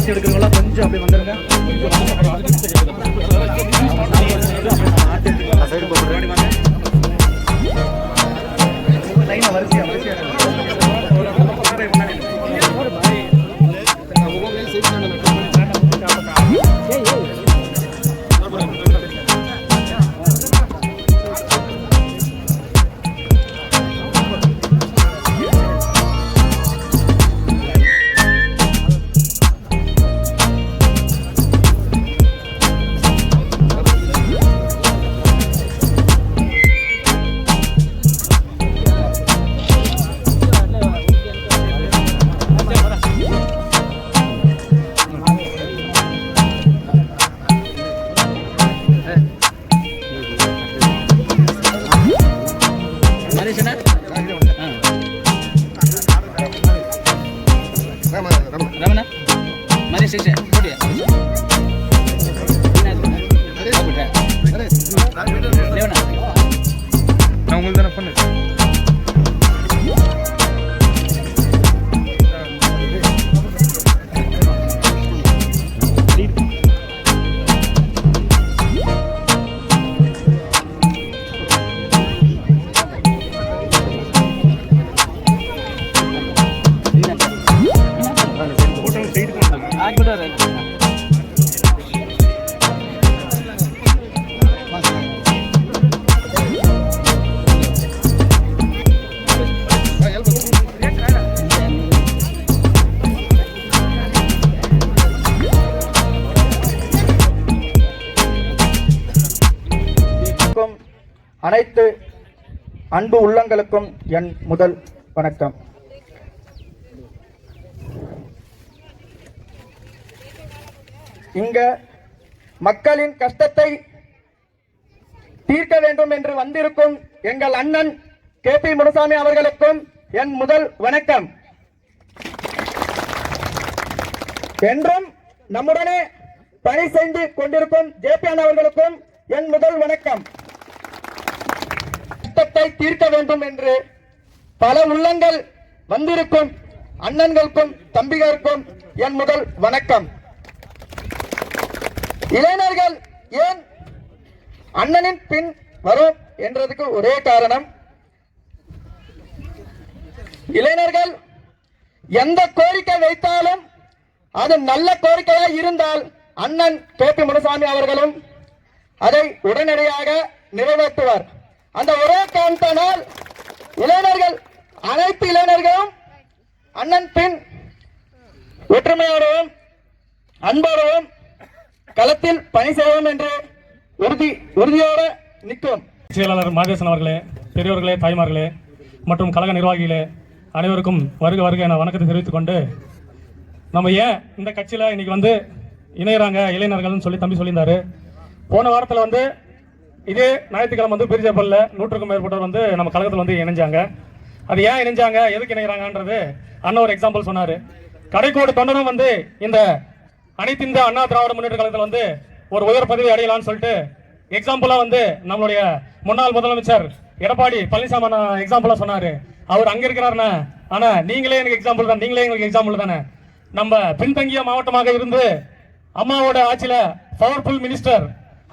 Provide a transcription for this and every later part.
ஆர்த்தி எடுக்கிறவங்களா கொஞ்சம் அப்படி வந்துருங்க. லைனா வரிசையா ரமணா மாதிரி சிக்ஸ் நான் உங்களுக்கு தானே பண்ணு. அனைத்து அன்பு உள்ளங்களுக்கும் என் முதல் வணக்கம். இங்க மக்களின் கஷ்டத்தை தீர்க்க வேண்டும் என்று வந்திருக்கும் எங்கள் அண்ணன் KP முனுசாமி அவர்களுக்கும் என் முதல் வணக்கம். என்றும் நம்முடனே பணி செய்து கொண்டிருக்கும் JP அவர்களுக்கும் என் முதல் வணக்கம். கஷ்டத்தை தீர்க்க வேண்டும் என்று பல உள்ளங்கள் வந்திருக்கும் அண்ணன்களுக்கும் தம்பிகளுக்கும் என் முதல் வணக்கம். இளைஞர்கள் ஏன் அண்ணனின் பின் வரும் என்றதுக்கு ஒரே காரணம், இளைஞர்கள் எந்த கோரிக்கை வைத்தாலும் அது நல்ல கோரிக்கையாக இருந்தால் அண்ணன் KP முனுசாமி அவர்களும் அதை உடனடியாக நிறைவேற்றுவார். அந்த ஒரே காரணத்தினால் இளைஞர்கள் அனைத்து இளைஞர்களும் அண்ணன் பின் ஒற்றுமையோடவும் அன்போடவும் களத்தில் பணி செய்வோம் என்று உறுதியோடு நிற்கும். செயலாளர் மாதேசன் அவர்களே, பெரியவர்களே, தாய்மார்களே மற்றும் கழக நிர்வாகிகளே அனைவருக்கும் வருக வருக என வணக்கத்தை தெரிவித்துக் கொண்டு, நம்ம ஏன் இந்த கட்சியில் இன்னைக்கு வந்து இணையறாங்க இளைஞர்கள்னு சொல்லி தம்பி சொல்லியிருந்தாரு. போன வாரத்தில் வந்து இதே ஞாயிற்றுக்கிழமை வந்து பிரிஜப்பல்ல 100க்கும் மேற்பட்டவர் வந்து நம்ம கழகத்தில் வந்து இணைஞ்சாங்க. அது ஏன் இணைஞ்சாங்க, எதுக்கு இணைகிறாங்கன்றது அண்ணன் ஒரு எக்ஸாம்பிள் சொன்னார். கடைக்கோடு தொண்டரும் வந்து இந்த அனைத்து இந்த அண்ணா திராவிட முன்னேற்ற கழகத்தில் வந்து ஒரு உயர் பதவி அடையலாம்னு சொல்லிட்டு எக்ஸாம்பிளா வந்து நம்மளுடைய முன்னாள் முதலமைச்சர் எடப்பாடி பழனிசாமி எக்ஸாம்பிளா சொன்னாரு. அவர் அங்க இருக்கிறாருன்னா, ஆனா நீங்களே எனக்கு எக்ஸாம்பிள் தான், நீங்களே எங்களுக்கு எக்ஸாம்பிள் தானே. நம்ம பின்தங்கிய மாவட்டமாக இருந்து அம்மாவோட ஆட்சியில பவர்ஃபுல் மினிஸ்டர்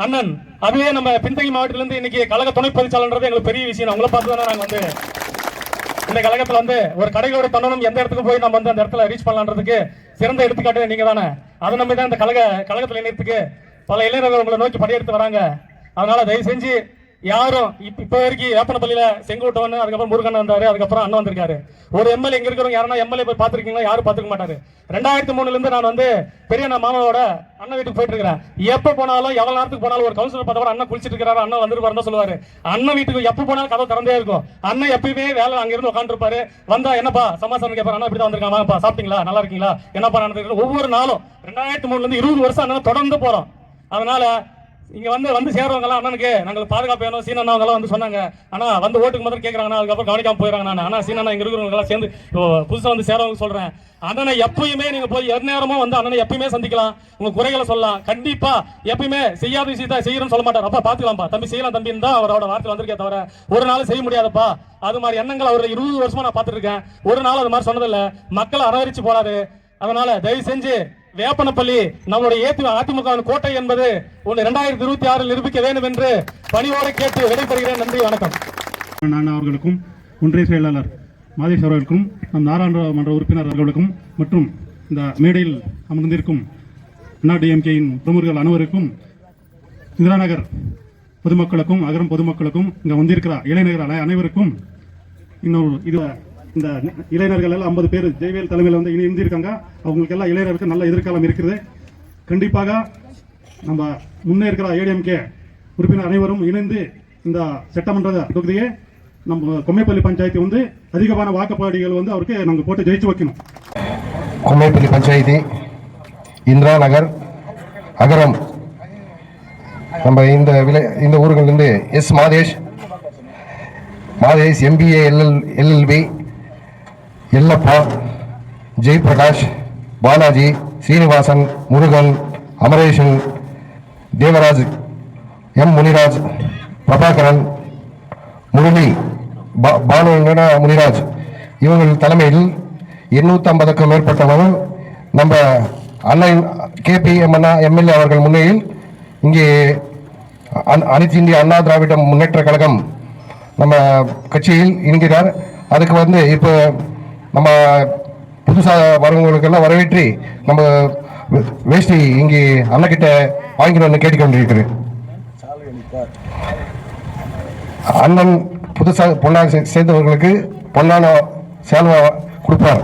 அண்ணன், அதுவே நம்ம பின்தங்கி மாவட்டத்திலிருந்து இன்னைக்கு கழக துணை பொதுச்செயலாளர்ன்றது எங்களுக்கு பெரிய விஷயம். உங்களை பார்த்து தானே நாங்கள் வந்து இந்த கழகத்தில் வந்து ஒரு கடைகளோட தொண்டனும் எந்த இடத்துக்கு போய் நம்ம வந்து அந்த இடத்துல ரீச் பண்ணலான்றதுக்கு சிறந்த எடுத்துக்காட்டு நீங்க தானே. அதை நம்பி தான் இந்த கழகத்தில் இணையத்துக்கு பல இளைஞர்கள் உங்களை நோக்கி படையெடுத்து வராங்க. அதனால தயவு செஞ்சு யாரும் இப்ப வரைக்கும் வேப்பனப்பள்ளியில செங்கோட்டவன், அதுக்கப்புறம் முருகன் வந்தாரு, அதுக்கப்புறம் அண்ணன் வந்திருக்காரு. ஒரு எம்எல்ஏ எங்க இருக்கிறவங்க யாரா எம்எல்ஏ போய் பாத்துருக்கீங்களா? யாரும் பாத்துக்க மாட்டாரு. 2003 இருந்து நான் வந்து பெரிய மாமாவோட அண்ணன் வீட்டுக்கு போயிட்டு இருக்கிறேன். எப்ப போனாலும் எவ்வளவு நேரத்துக்கு போனாலும் ஒரு கவுன்சிலர் பார்த்தவரை அண்ணன் குளிச்சிட்டு இருக்காரு, அண்ணன் வந்துருப்பாருன்னு சொல்லுவாரு. அண்ணன் வீட்டுக்கு எப்ப போனாலும் கதவு திறந்தே இருக்கும். அண்ணன் எப்பயுமே வேலை அங்க இருந்து உட்காந்து இருப்பாரு. வந்தா என்னப்பா சமாசாரம் கேட்பாரு, அண்ணா இப்படி தான் வந்திருக்காங்க, சாப்பிட்டீங்களா, நல்லா இருக்கீங்களா, என்னப்பா நடந்துருக்கு. ஒவ்வொரு நாளும் 2003 இருந்து 20 வருஷம் அண்ணன் தொடர்ந்து போறோம். அதனால இங்க வந்து சேர்றவங்க எல்லாம் அண்ணனுக்கு நாங்கள் பாதுகாப்பு வேணும் சீனண்ணா எல்லாம் வந்து சொன்னாங்க. ஆனா வந்து ஓட்டுக்கு முதல்ல கேட்கறாங்க, அதுக்கப்புறம் கவனிக்காம போயிடறாங்க. ஆனா சீனண்ணா இங்க இருக்கிறவங்க எல்லாம் சேர்ந்து புதுசா வந்து சேரவங்க சொல்றேன், அண்ணனை எப்பயுமே நீங்க போய் எந்நேரமும் வந்து அண்ணனை எப்பயுமே சந்திக்கலாம், உங்க குறைகளை சொல்லலாம். கண்டிப்பா எப்பயுமே செய்யாத விஷயத்த செய்யறோம்னு சொல்ல மாட்டார். அப்பா பாத்துக்கலாம்ப்பா தம்பி, செய்யலாம் தம்பின்னு தான் அவரோட வார்த்தை வந்திருக்கே தவிர ஒரு நாள் செய்ய முடியாதப்பா. அது மாதிரி எண்ணங்கள் அவர் 20 வருஷமா நான் பாத்துட்டு இருக்கேன். ஒரு நாள் அது மாதிரி சொன்னதில்ல. மக்களை அரவரிச்சு போறாரு. அதனால தயவு செஞ்சு வேப்பனப்பள்ளி நம்முடைய அதிமுக கோட்டை என்பது 2026 நிரூபிக்க வேண்டும் என்று பணியோடு கேட்டு விடைபெறுகிறேன். நன்றி, வணக்கம். நான் அவர்களுக்கும் ஒன்றிய செயலாளர் மாதேஷ் அவர்களுக்கும் நாடாளுமன்ற உறுப்பினர் அவர்களுக்கும் மற்றும் இந்த மேடையில் அமர்ந்திருக்கும் டிஎம்கேயின் பிரமுகர்கள் அனைவருக்கும் இந்திரா நகர் பொதுமக்களுக்கும் அகரம் பொதுமக்களுக்கும் இங்கே வந்திருக்கிற இளைஞர்கள் அனைவருக்கும் இந்த இளைஞர்கள் எல்லாம் 50 பேர் ஜெய்வேல் தலைமையில் வந்து இருந்திருக்காங்க. அவங்களுக்கு எல்லாம் இளைஞருக்கு நல்ல எதிர்காலம் இருக்குது. கண்டிப்பாக நம்ம முன்னே இருக்கிற ஏடிஎம்கே உறுப்பினர் அனைவரும் இணைந்து இந்த சட்டமன்ற தொகுதியை நம்ம கொம்மைப்பள்ளி பஞ்சாயத்து வந்து அதிகமான வாக்குப்பாடுகள் வந்து அவருக்கு நாங்கள் போட்டு ஜெயிச்சு வைக்கணும். கொம்மைப்பள்ளி பஞ்சாயத்து இந்திரா நகர் அகரம் நம்ம இந்த ஊர்களிலிருந்து மாதேஷ் MBA LLB எல்லப்பா ஜெயபிரகாஷ் பாலாஜி சீனிவாசன் முருகன் அமரேஷன் தேவராஜ் முனிராஜ் பிரபாகரன் முரளி பானுங்கன முனிராஜ் இவங்கள் தலைமையில் 850க்கும் மேற்பட்டவர்கள் நம்ம அண்ணன் KP MLA அவர்கள் முன்னிலையில் இங்கே அனைத்து இந்திய அண்ணா திராவிட முன்னேற்ற கழகம் நம்ம கட்சியில் இணைகிறார். அதுக்கு வந்து இப்போ நம்ம புதுசாக வரவங்களுக்கெல்லாம் வரவேற்றி நம்ம வேஷ்டி இங்கே அண்ணக்கிட்ட வாங்கிக்கணும்னு கேட்டுக்கொண்டிருக்கிறேன். அண்ணன் புதுசாக பொன்னாக சேர்ந்தவர்களுக்கு பொன்னான சேல்வா கொடுப்பார்.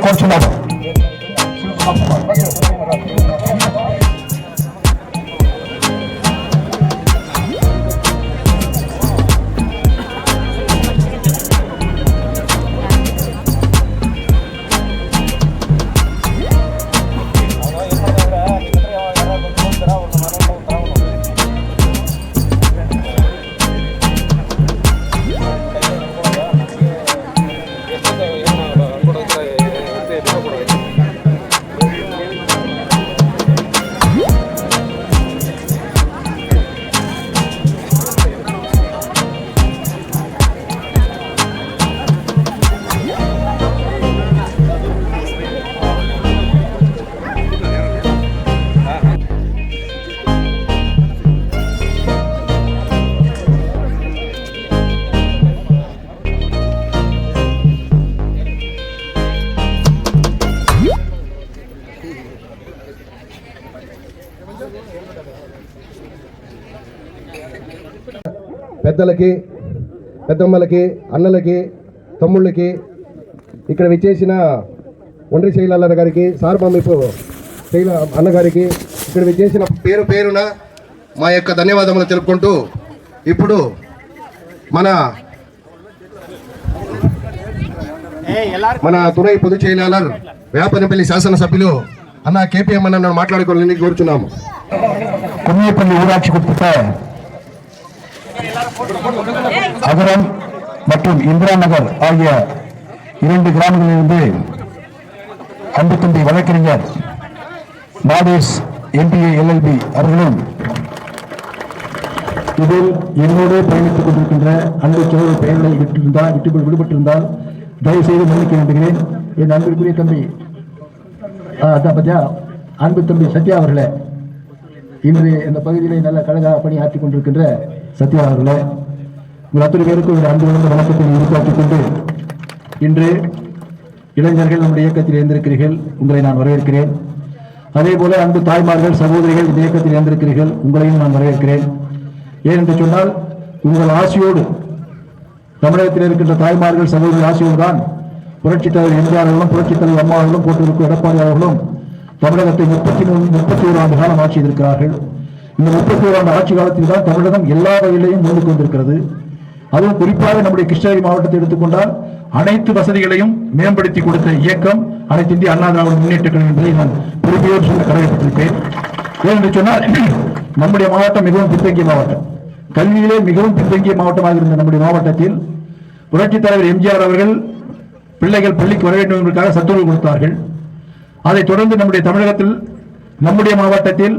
కోరుచున్నాను. పెద్దలకి పెద్దమ్మలకి అన్నలకి తమ్ముళ్ళకి ఇక్కడ విచ్చేసిన ఒండ్రి శైలాల గారికి సార్వమిపు శైల అన్నగారికి ఇక్కడ విచ్చేసిన పేరు పేరున మా యొక్క ధన్యవాదములు తెలుపుకుంటూ ఇప్పుడు మన తురై పొదుపు செயலாளர் వేపనపల్లి శాసనసభ్యులు అన్న కేపీఎం అన్న మాట్లాడుకోవాలని కోరుచున్నాము. கும்மியப்பள்ளி ஊராட்சிக்குட்பட்ட அகரம் மற்றும் இந்திரா நகர் ஆகிய 2 கிராமங்களிலிருந்து அன்பு தம்பி வழக்கறிஞர் மாதேஷ் MBA LLB அவர்களும் இதில் என்னோடு பயணித்துக் கொண்டிருக்கின்ற அன்பு சோழர் பெயர்களை விடுபட்டிருந்தால் தயவு செய்து மன்னிக்க வேண்டுகிறேன். என் அன்பிற்குரிய தம்பி அன்பு தம்பி சத்யா அவர்களே, இன்று இந்த பகுதியிலே நல்ல கழக பணியாற்றிக் கொண்டிருக்கின்ற சத்யா அவர்களே, உங்கள் அத்தனை பேருக்கும் ஒரு அன்பு வளர்ந்த வணக்கத்தை உருவாக்கிக் கொண்டு இன்று இளைஞர்கள் நம்முடைய இயக்கத்தில் இருந்திருக்கிறீர்கள், உங்களை நான் வரவேற்கிறேன். அதே போல அன்பு தாய்மார்கள் சகோதரிகள் இந்த இயக்கத்தில் இருந்திருக்கிறீர்கள், உங்களையும் நான் வரவேற்கிறேன். ஏனென்று சொன்னால் உங்கள் ஆசையோடு தமிழகத்தில் இருக்கின்ற தாய்மார்கள் சகோதரி ஆசையோடு தான் புரட்சித் தலைவர் எம்ஜிஆர் அவர்களும் புரட்சித் தலைவர் அம்மா அவர்களும் போட்டிருக்கும் எடப்பாடி அவர்களும் தமிழகத்தை 31 ஆண்டு காலம் ஆட்சி செய்திருக்கிறார்கள். இந்த 31 ஆண்டு ஆட்சி காலத்தில் தான் தமிழகம் எல்லா வகையிலையும் முன்னுக்கு வந்திருக்கிறது. அதுவும் குறிப்பாக நம்முடைய கிருஷ்ணகிரி மாவட்டத்தை எடுத்துக்கொண்டால் அனைத்து வசதிகளையும் மேம்படுத்தி கொடுத்த இயக்கம் அனைத்து இந்திய அண்ணா திராவிட முன்னேற்ற கழகம் என்பதை நான் பெருமையோடு சொல்ல கடமைப்பட்டிருப்பேன். ஏனென்று சொன்னால் நம்முடைய மாவட்டம் மிகவும் பின்தங்கிய மாவட்டம், கல்வியிலே மிகவும் பின்தங்கிய மாவட்டமாக இருந்த நம்முடைய மாவட்டத்தில் புரட்சித் தலைவர் எம்ஜிஆர் அவர்கள் பிள்ளைகள் பள்ளிக்கு வர வேண்டும் என்பதற்காக சத்துணவு கொடுத்தார்கள். அதைத் தொடர்ந்து நம்முடைய தமிழகத்தில் நம்முடைய மாவட்டத்தில்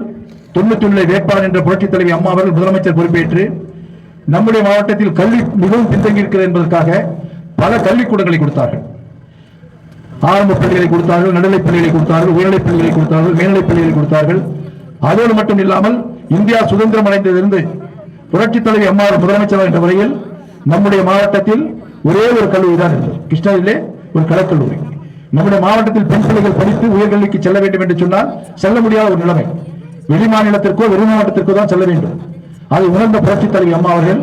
91 வேட்பாளர் என்ற புரட்சித் தலைவி அம்மா அவர்கள் முதலமைச்சர் பொறுப்பேற்று நம்முடைய மாவட்டத்தில் கல்வி மிகவும் பின்தங்கி இருக்கிறது என்பதற்காக பல கல்விக்கூடங்களை கொடுத்தார்கள். ஆரம்ப பள்ளிகளை கொடுத்தார்கள், நடுநிலைப் பள்ளிகளை கொடுத்தார்கள், உயர்நிலைப் பள்ளிகளை கொடுத்தார்கள், மேல்நிலைப் பள்ளிகளை கொடுத்தார்கள். அதோடு மட்டும் இல்லாமல் இந்தியா சுதந்திரம் அடைந்ததிலிருந்து புரட்சித் தலைவி அம்மா முதலமைச்சர் என்ற வரையில் நம்முடைய மாவட்டத்தில் ஒரே ஒரு கல்லூரி தான் இருந்தது, கிருஷ்ணகிரியிலே ஒரு கலைக்கல்லூரி. நம்முடைய மாவட்டத்தில் பெண் பிள்ளைகள் படித்து உயர்கல்விக்கு செல்ல வேண்டும் என்று சொன்னால் செல்ல முடியாத ஒரு நிலைமை, வெளி மாநிலத்திற்கோ வெளி மாவட்டத்திற்கோ தான் செல்ல வேண்டும். அதை உணர்ந்த புரட்சித் தலைவி அம்மா அவர்கள்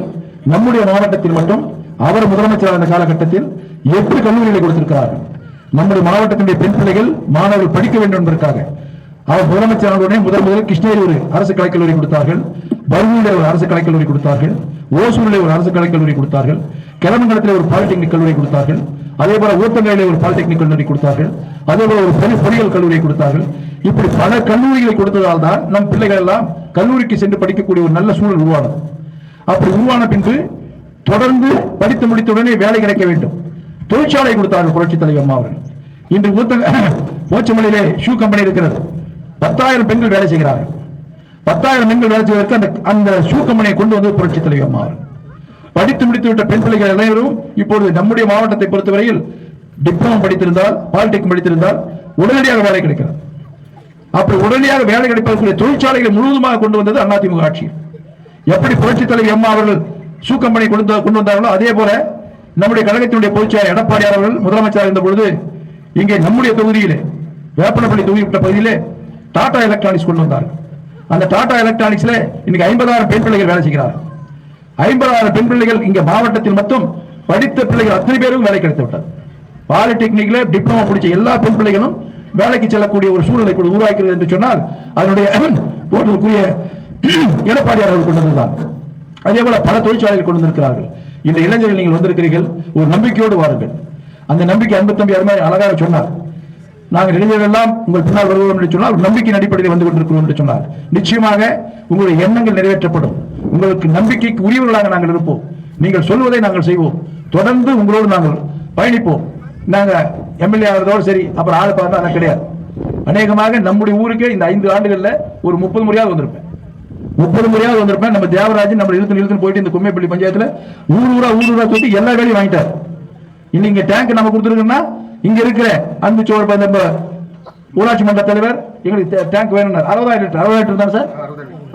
நம்முடைய மாவட்டத்தில் மட்டும் அவர் முதலமைச்சராக இருந்த காலகட்டத்தில் 8 கல்லூரிகளை கொடுத்திருக்கிறார்கள். நம்முடைய மாவட்டத்தினுடைய பெண் பிள்ளைகள் மாணவர்கள் படிக்க வேண்டும் என்பதற்காக அவர் முதலமைச்சரான முதல் கிருஷ்ணகிரி ஒரு அரசு கலைக்கல்லூரி கொடுத்தார்கள், பர்வூரில் ஒரு அரசு கலைக்கல்லூரி கொடுத்தார்கள், ஓசூரில் ஒரு அரசு கலைக்கல்லூரி கொடுத்தார்கள், கிளமங்கலத்தில் ஒரு பாலிடெக்னிக் கல்லூரி கொடுத்தார்கள், அதே போல ஊத்தங்கையிலே ஒரு பாலிடெக்னிக் கல்லூரி கொடுத்தார்கள், அதே போல ஒரு பொறியியல் கல்லூரியை கொடுத்தார்கள். இப்படி பல கல்லூரிகளை கொடுத்ததால் தான் நம் பிள்ளைகள் எல்லாம் கல்லூரிக்கு சென்று படிக்கக்கூடிய ஒரு நல்ல சூழல் உருவானது. அப்படி உருவான பின்பு தொடர்ந்து படித்து முடித்தவுடனே வேலை கிடைக்க வேண்டும், தொழிற்சாலை கொடுத்தார்கள் புரட்சித் தலைவர் அம்மா அவர்கள். இன்று போச்சமலையிலே ஷூ கம்பெனி இருக்கிறது, 10,000 பெண்கள் வேலை செய்கிறார்கள். 10,000 பெண்கள் வேலை செய்வதற்கு அந்த ஷூ கம்பெனியை கொண்டு வந்து புரட்சித் தலைவர் அம்மா அவர்கள். படித்து முடித்துவிட்ட பெண் பிள்ளைகள் அனைவரும் இப்பொழுது நம்முடைய மாவட்டத்தை பொறுத்தவரையில் டிப்ளமோ படித்திருந்தால், பாலிடெக்னிக் படித்திருந்தால் உடனடியாக வேலை கிடைக்கிறது. அப்படி உடனடியாக வேலை கிடைப்பதற்குரிய தொழிற்சாலைகளை முழுவதுமாக கொண்டு வந்தது அதிமுக ஆட்சி. எப்படி புரட்சித் தலைவர் அம்மா அவர்கள் ஷூ கம்பெனி கொண்டு வந்தார்களோ அதே போல நம்முடைய கழகத்தினுடைய பொதுச்செயலாளர் எடப்பாடி அவர்கள் முதலமைச்சராக இருந்த பொழுது இங்கே நம்முடைய தொகுதியிலே வேப்பனப்பள்ளி தொகுதி பகுதியிலே டாடா எலக்ட்ரானிக்ஸ் கொண்டு வந்தார்கள். அந்த டாடா எலக்ட்ரானிக்ஸ்ல இன்னைக்கு 50,000 பெண் பிள்ளைகள் வேலை செய்கிறார்கள். 50,000 பெண் பிள்ளைகள் இங்க மாவட்டத்தில் மட்டும் படித்த பிள்ளைகள் அத்தனை பேரும் வேலை கிடைத்து விட்டார். பாலிடெக்னிக்ல டிப்ளமோ முடிச்ச எல்லா பெண் பிள்ளைகளும் வேலைக்கு செல்லக்கூடிய ஒரு சூழலை உருவாக்கிறது என்று சொன்னால் அதனுடைய போட்டலுக்குரிய எடப்பாடி அவர்கள் கொண்டு வந்ததுதான். அதே போல பல தொழிற்சாலைகள் கொண்டு வந்திருக்கிறார்கள். இந்த இளைஞர்கள் நீங்கள் வந்திருக்கிறீர்கள், ஒரு நம்பிக்கையோடு வாருங்கள். அந்த நம்பிக்கை அன்பு தம்பி அழகாக சொன்னார். நாங்கள் இளைஞர்கள் எல்லாம் உங்கள் பின்னால் வருவோம் என்று சொன்னால் நம்பிக்கையின் அடிப்படையில் வந்து கொண்டிருக்கிறோம் என்று சொன்னார். நிச்சயமாக உங்களுடைய எண்ணங்கள் நிறைவேற்றப்படும். உங்களுக்கு நம்பிக்கைக்கு உரியவர்களாக நாங்கள் இருப்போம். நீங்கள் சொல்வதை நாங்கள் செய்வோம். தொடர்ந்து உங்களோடு நாங்கள் பயணிப்போம். நாங்க எம்எல்ஏ ஆகிறதோடு சரி, அப்புறம் ஆள் பார்த்தா கிடையாது. அநேகமாக நம்முடைய ஊருக்கு இந்த 5 ஆண்டுகள்ல ஒரு 30 முறையாவது வந்திருப்பேன். 30 முறையாவது வந்திருப்பேன். நம்ம தேவராஜன் நம்ம இழுத்து போயிட்டு இந்த கும்மைப்பள்ளி பஞ்சாயத்துல ஊரூரா சொல்லி எல்லா வேலையும் வாங்கிட்டார். இன்னைக்கு டேங்க் நம்ம கொடுத்துருக்கோம்னா இங்க இருக்கிற அன்பு சோழ நம்ம ஊராட்சி மன்ற தலைவர் எங்களுக்கு டேங்க் வேணும் 60,000 லிட்டர் 60,000 லிட்டர் தான் சார்,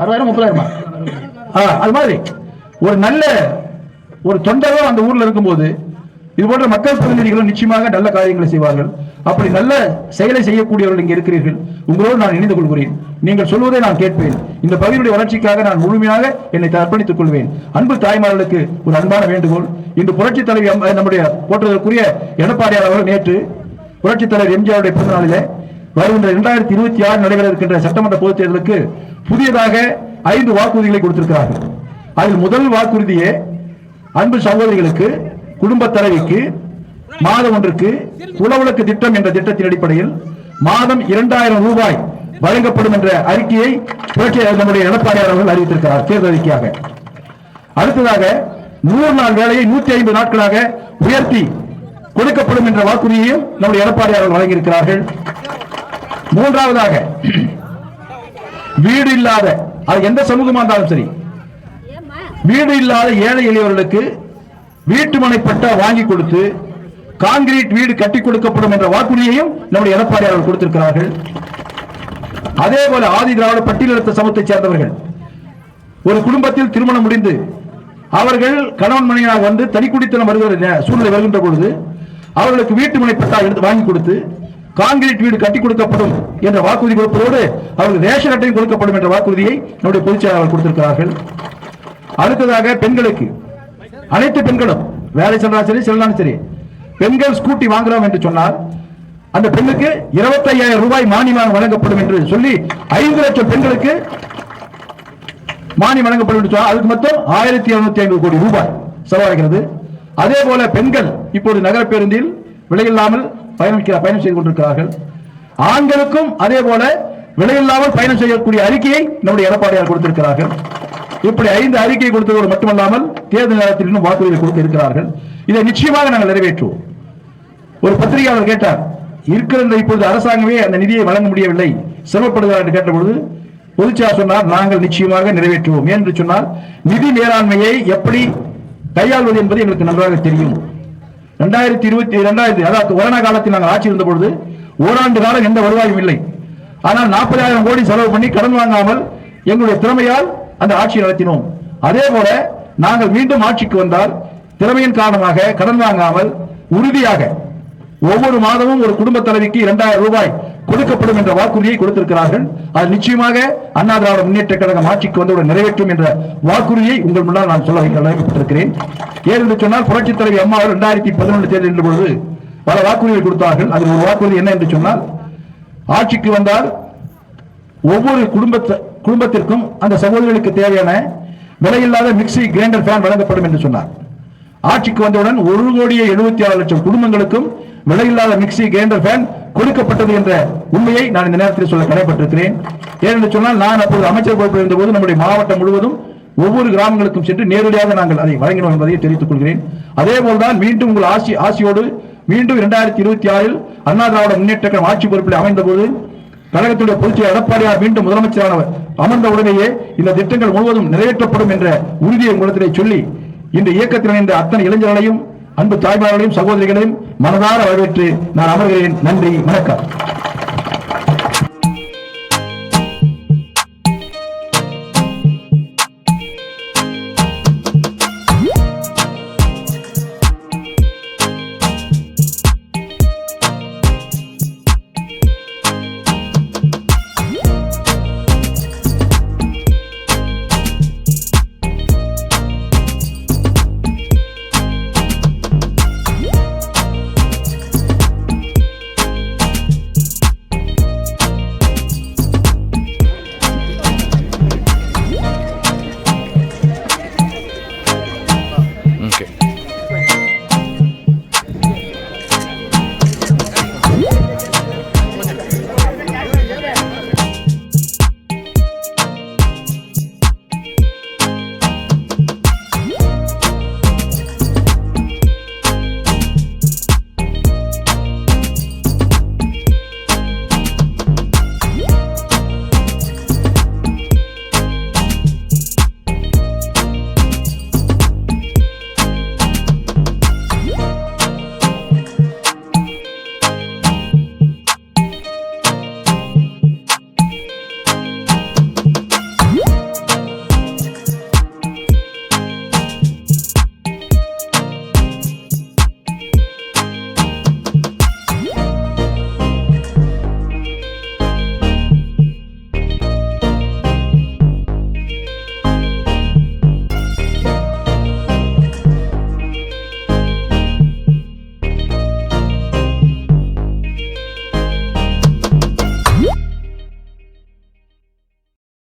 60,000 30,000 அது மாதிரி ஒரு நல்ல ஒரு தொண்டரோ அந்த ஊர்ல இருக்கும்போது இது போன்ற மக்கள் பிரதிநிதிகளும் நிச்சயமாக நல்ல காரியங்களை செய்வார்கள். அப்படி நல்ல செயலை செய்யக்கூடியவர்கள் இங்கே இருக்கிறீர்கள். உங்களோடு நான் இணைந்து கொள்கிறேன். நீங்கள் சொல்வதை நான் கேட்பேன். இந்த பகுதியுடைய வளர்ச்சிக்காக நான் முழுமையாக என்னை அர்ப்பணித்துக் கொள்வேன். அன்பு தாய்மார்களுக்கு ஒரு அன்பான வேண்டுகோள். இன்று புரட்சித் தலைவி நம்முடைய போற்றுவதற்குரிய எடப்பாடியார் அவர்கள் நேற்று புரட்சித் தலைவர் எம்ஜிஆருடைய பிறந்த நாளிலே வருகின்ற 2026 நடைபெற இருக்கின்ற சட்டமன்ற பொதுத் தேர்தலுக்கு புதியதாக 5 வாக்குறுதிகளை கொடுத்திருக்கிறார்கள். அதில் முதல் வாக்குறுதியே அன்பு சகோதரிகளுக்கு, குடும்ப தலைவிக்கு மாதம் ஒன்றுக்கு உழவுக்கு திட்டம் என்ற திட்டத்தின் அடிப்படையில் மாதம் 2000 ரூபாய் வழங்கப்படும் என்ற அறிக்கையை நம்முடைய எடப்பாடியார் அவர்கள் அறிவித்திருக்கிறார் தேர்தல் அறிக்கையாக. அடுத்ததாக 100 நாள் வேலையை 150 நாட்களாக உயர்த்தி கொடுக்கப்படும் என்ற வாக்குறுதியையும் நம்முடைய எடப்பாடியார் அவர்கள் வழங்கியிருக்கிறார்கள். மூன்றாவதாக வீடு இல்லாத, அது எந்த சமூகமா இருந்தாலும் சரி, வீடு இல்லாத ஏழை எளியவர்களுக்கு வீட்டுமனை பட்டா வாங்கி கொடுத்து கான்கிரீட் வீடு கட்டி கொடுக்கப்படும் என்ற வாக்குறுதியையும் நம்முடைய எடப்பாடி அவர்கள் கொடுத்திருக்கிறார்கள். அதே போல ஆதி திராவிட பட்டியலிடத்த சமூகத்தைச் சேர்ந்தவர்கள் ஒரு குடும்பத்தில் திருமணம் முடிந்து அவர்கள் கணவன் மனைவியாக வந்து தனிக்குடித்தனம் வருகிற சூழ்நிலை வருகின்ற பொழுது அவர்களுக்கு வீட்டுமனை பட்டா எடுத்து வாங்கி கொடுத்து கான்கிரீட் வீடு கட்டி கொடுக்கப்படும் என்ற வாக்குறுதி கொடுப்பதோடு அவர்கள் ரேஷன் அட்டையும் கொடுக்கப்படும் என்ற வாக்குறுதியை நம்முடைய பொதுச் செயலாளர் கொடுத்திருக்கிறார்கள். அடுத்ததாக பெண்களுக்கு, அனைத்து பெண்களும் வேலை சென்றாலும் சரி செல்லாலும் சரி, பெண்கள் ஸ்கூட்டி வாங்குறோம் என்று சொன்னால் அந்த பெண்ணுக்கு 25,000 ரூபாய் மானியம் வழங்கப்படும் என்று சொல்லி 5 லட்சம் பெண்களுக்கு மானியம் வழங்கப்படும் என்று சொன்னால் அதுக்கு மொத்தம் 1,750 கோடி ரூபாய் செலவாகிறது. அதே போல பெண்கள் இப்போது நகர பேருந்தில் விலையில்லாமல் பயணம் செய்து கொண்டிருக்கிறார்கள். ஆண்களுக்கும் அதே போல விலையில்லாமல் பயணம் செய்யக்கூடிய அறிக்கையை நம்முடைய எடப்பாடியார் கொடுத்திருக்கிறார்கள். இப்படி 5 அறிக்கை கொடுத்ததோடு மட்டுமல்லாமல் தேர்தல் நேரத்தில் இன்னும் வாக்குறுதி கொடுத்து இருக்கிறார்கள். இதை நிச்சயமாக நாங்கள் நிறைவேற்றுவோம். ஒரு பத்திரிகையாளர் கேட்டார், இருக்கிற இப்பொழுது அரசாங்கமே அந்த நிதியை வழங்க முடியவில்லை, சிரமப்படுகிறார் என்று கேட்டபொழுது பொதுச்செயலாளர் சொன்னார், நாங்கள் நிச்சயமாக நிறைவேற்றுவோம். என்று சொன்னால் நிதி மேலாண்மையை எப்படி கையாள்வது என்பது எங்களுக்கு நன்றாக தெரியும். 2022 அதாவது கொரோனா காலத்தில் நாங்கள் ஆட்சி இருந்த பொழுது ஓராண்டு காலம் எந்த வருவாயும் இல்லை. ஆனால் 40,000 கோடி செலவு பண்ணி கடன் வாங்காமல் எங்களுடைய திறமையால் அந்த ஆட்சியை நடத்தினோம். அதே போல நாங்கள் மீண்டும் ஆட்சிக்கு வந்தால் திறமையின் காரணமாக கடன் வாங்காமல் உறுதியாக ஒவ்வொரு மாதமும் ஒரு குடும்ப தலைவிக்கு 2,000 ரூபாய் கொடுக்கப்படும் என்ற வாக்குறுதியை கொடுத்திருக்கிறார்கள். அது நிச்சயமாக அண்ணா திராவிட முன்னேற்ற கழகம் ஆட்சிக்கு வந்தவுடன் நிறைவேற்றும் என்ற வாக்குறுதியை உங்கள் முன்னால் நான் சொல்ல வைக்கப்பட்டிருக்கிறேன். ஏனென்று சொன்னால் புரட்சித் தலைவி அம்மா 2011 தேர்தல் பொழுது பல வாக்குறுதிகள் கொடுத்தார்கள். அதில் ஒரு வாக்குறுதி என்ன என்று சொன்னால், ஆட்சிக்கு வந்தால் ஒவ்வொரு குடும்பத்திற்கும் அந்த சகோதரர்களுக்கு தேவையான விலையில்லாத மிக்சி, கிரைண்டர், ஃபேன் வழங்கப்படும் என்று சொன்னார். ஆட்சிக்கு வந்தவுடன் 1,76,00,000 குடும்பங்களுக்கும் விலையில்லாத மிக்சி, கிரைண்டர், ஃபேன் கொடுக்கப்பட்டது என்ற உண்மையை நான் இந்த நேரத்தில் சொல்ல கடமைப்பட்டிருக்கிறேன். ஏனென்று சொன்னால் நான் அப்போது அமைச்சர் பொறுப்பில் இருந்தபோது நம்முடைய மாவட்டம் முழுவதும் ஒவ்வொரு கிராமங்களுக்கும் சென்று நேரடியாக நாங்கள் அதை வழங்கினோம் என்பதை தெரிவித்துக் கொள்கிறேன். அதே போல்தான் மீண்டும் உங்கள் ஆசியோடு மீண்டும் 2026 அண்ணா திராவிட முன்னேற்ற கழகம் ஆட்சி பொறுப்பில் அமைந்த போது கழகத்துடைய பொதுச்செயலாளர் எடப்பாடியார் மீண்டும் முதலமைச்சரானவர் அமர்ந்த உடனேயே இந்த திட்டங்கள் முழுவதும் நிறைவேற்றப்படும் என்ற உறுதியை உங்களிடத்திலே சொல்லி இந்த இயக்கத்தில் இணைந்த அத்தனை இளைஞர்களையும், அன்பு தாய்மார்களையும், சகோதரிகளையும் மனதார வரவேற்று நான் அமர்கிறேன். நன்றி, வணக்கம்.